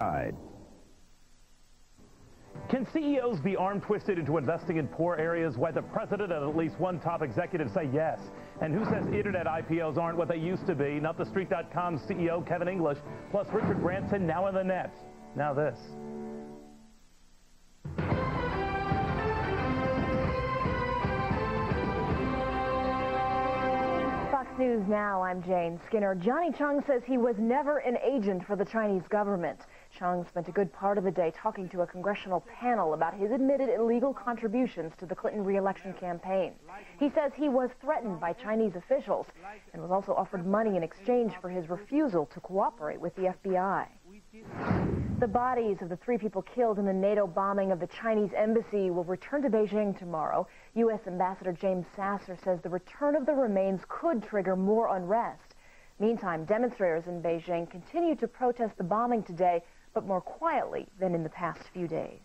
Can CEOs be arm-twisted into investing in poor areas? Why the president and at least one top executive say yes. And who says internet IPOs aren't what they used to be? Not the Street.com CEO Kevin English, plus Richard Branson now in the net. Now this. Fox News Now, I'm Jane Skinner. Johnny Chung says he was never an agent for the Chinese government. Chung spent a good part of the day talking to a congressional panel about his admitted illegal contributions to the Clinton re-election campaign. He says he was threatened by Chinese officials and was also offered money in exchange for his refusal to cooperate with the FBI. The bodies of the 3 people killed in the NATO bombing of the Chinese embassy will return to Beijing tomorrow. U.S. Ambassador James Sasser says the return of the remains could trigger more unrest. Meantime, demonstrators in Beijing continue to protest the bombing today, but more quietly than in the past few days.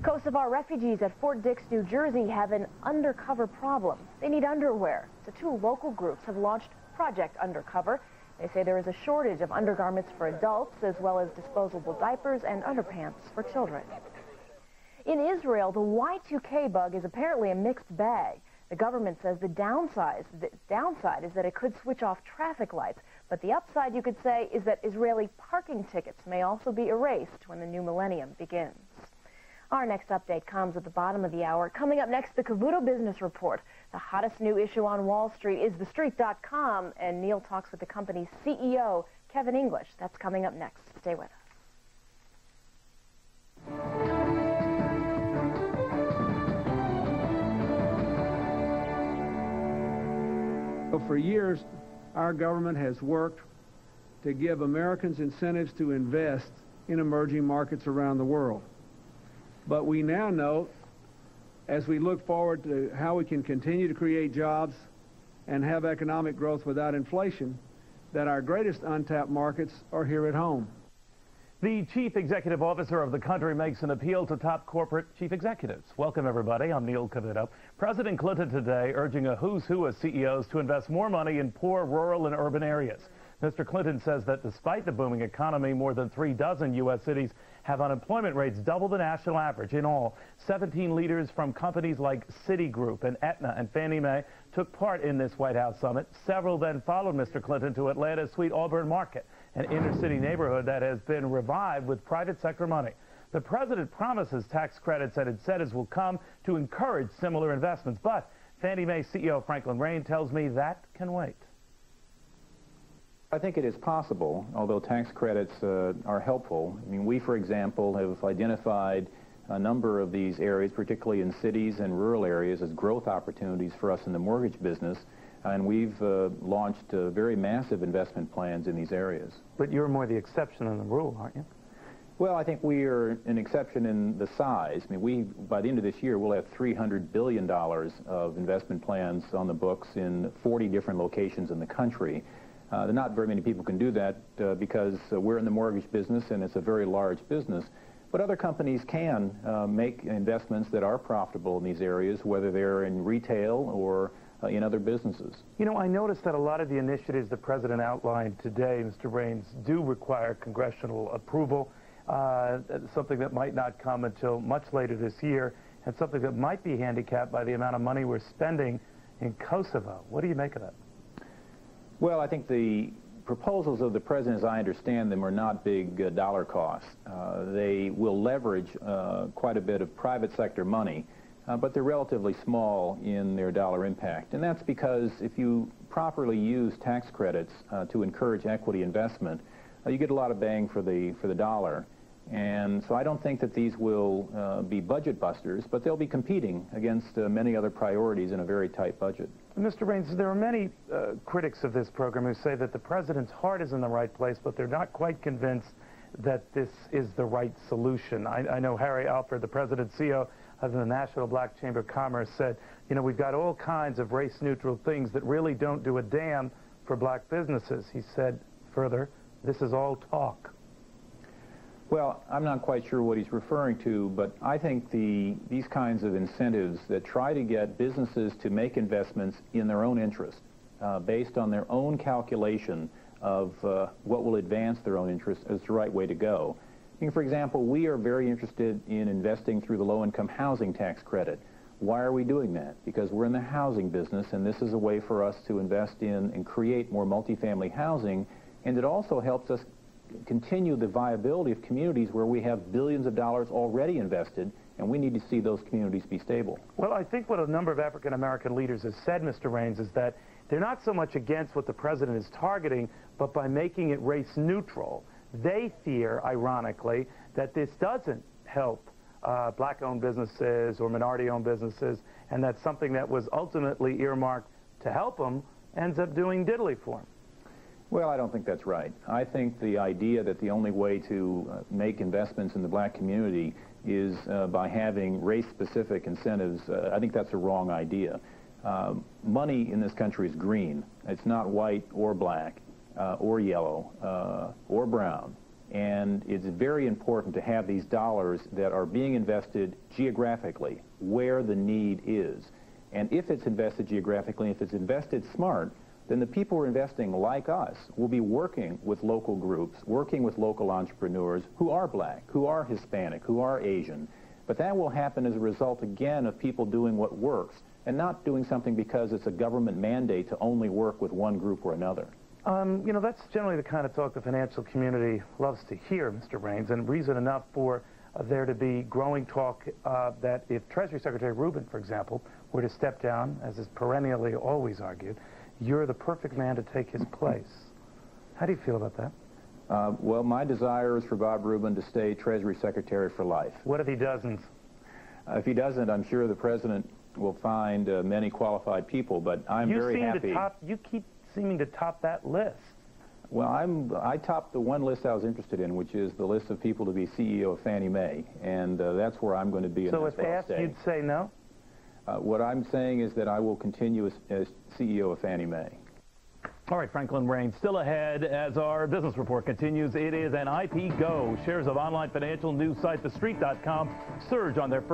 Kosovar refugees at Fort Dix, New Jersey have an undercover problem. They need underwear, so 2 local groups have launched Project Undercover. They say there is a shortage of undergarments for adults, as well as disposable diapers and underpants for children. In Israel, the Y2K bug is apparently a mixed bag. The government says the downside is that it could switch off traffic lights, but the upside, you could say, is that Israeli parking tickets may also be erased when the new millennium begins. Our next update comes at the bottom of the hour. Coming up next, the Cavuto Business Report. The hottest new issue on Wall Street is TheStreet.com, and Neil talks with the company's CEO, Kevin English. That's coming up next. Stay with us. For years, our government has worked to give Americans incentives to invest in emerging markets around the world. But we now know, as we look forward to how we can continue to create jobs and have economic growth without inflation, that our greatest untapped markets are here at home. The chief executive officer of the country makes an appeal to top corporate chief executives. Welcome, everybody. I'm Neil Cavuto. President Clinton today urging a who's who of CEOs to invest more money in poor rural and urban areas. Mr. Clinton says that despite the booming economy, more than 3 dozen U.S. cities have unemployment rates double the national average. In all, 17 leaders from companies like Citigroup and Aetna and Fannie-Mae took part in this White House summit. Several then followed Mr. Clinton to Atlanta's Sweet Auburn Market, an inner-city neighborhood that has been revived with private sector money. The president promises tax credits and incentives will come to encourage similar investments, but Fannie Mae CEO Franklin Raines tells me that can wait. I think it is possible, although tax credits are helpful. I mean, we, for example, have identified a number of these areas, particularly in cities and rural areas, as growth opportunities for us in the mortgage business, and we've launched very massive investment plans in these areas. But you're more the exception than the rule, aren't you? Well, I think we are an exception in the size. I mean, by the end of this year, we'll have $300 billion of investment plans on the books in 40 different locations in the country. Not very many people can do that because we're in the mortgage business and it's a very large business. But other companies can make investments that are profitable in these areas, whether they're in retail or in other businesses. You know, I noticed that a lot of the initiatives the president outlined today, Mr. Raines, do require congressional approval, something that might not come until much later this year, and something that might be handicapped by the amount of money we're spending in Kosovo. What do you make of that? Well, I think the proposals of the president, as I understand them, are not big dollar costs. They will leverage quite a bit of private sector money, but they're relatively small in their dollar impact. And that's because if you properly use tax credits to encourage equity investment, you get a lot of bang for the dollar. And so I don't think that these will be budget busters, but they'll be competing against many other priorities in a very tight budget. Mr. Raines, there are many critics of this program who say that the president's heart is in the right place, but they're not quite convinced that this is the right solution. I know Harry Alford, the president CEO of the National Black Chamber of Commerce, said, you know, we've got all kinds of race-neutral things that really don't do a damn for black businesses. He said further, this is all talk. Well, I'm not quite sure what he's referring to, but I think these kinds of incentives that try to get businesses to make investments in their own interest, based on their own calculation of what will advance their own interests as the right way to go. For example, we are very interested in investing through the low-income housing tax credit. Why are we doing that? Because we're in the housing business, and this is a way for us to invest in and create more multifamily housing, and it also helps us continue the viability of communities where we have billions of dollars already invested, and we need to see those communities be stable. Well, I think what a number of African-American leaders have said, Mr. Raines, is that they're not so much against what the president is targeting, but by making it race neutral. They fear, ironically, that this doesn't help black-owned businesses or minority-owned businesses, and that something that was ultimately earmarked to help them ends up doing diddly for them. Well, I don't think that's right. I think the idea that the only way to make investments in the black community is by having race-specific incentives, I think that's a wrong idea. Money in this country is green. It's not white or black or yellow or brown. And it's very important to have these dollars that are being invested geographically, where the need is. And if it's invested geographically, if it's invested smart, then the people who are investing, like us, will be working with local groups, working with local entrepreneurs who are black, who are Hispanic, who are Asian. But that will happen as a result, again, of people doing what works and not doing something because it's a government mandate to only work with one group or another. You know, that's generally the kind of talk the financial community loves to hear, Mr. Raines, and reason enough for there to be growing talk that if Treasury Secretary Rubin, for example, were to step down, as is perennially always argued, you're the perfect man to take his place. How do you feel about that? Well, my desire is for Bob Rubin to stay Treasury Secretary for life. What if he doesn't? If he doesn't, I'm sure the President will find many qualified people, but I'm very happy. You keep seeming to top that list. Well, I topped the one list I was interested in, which is the list of people to be CEO of Fannie-Mae, and that's where I'm going to be. So if asked, you'd say no? What I'm saying is that I will continue as CEO of Fannie-Mae. All right, Franklin Raines, still ahead as our business report continues. It is an IP go. Shares of online financial news site TheStreet.com surge on their first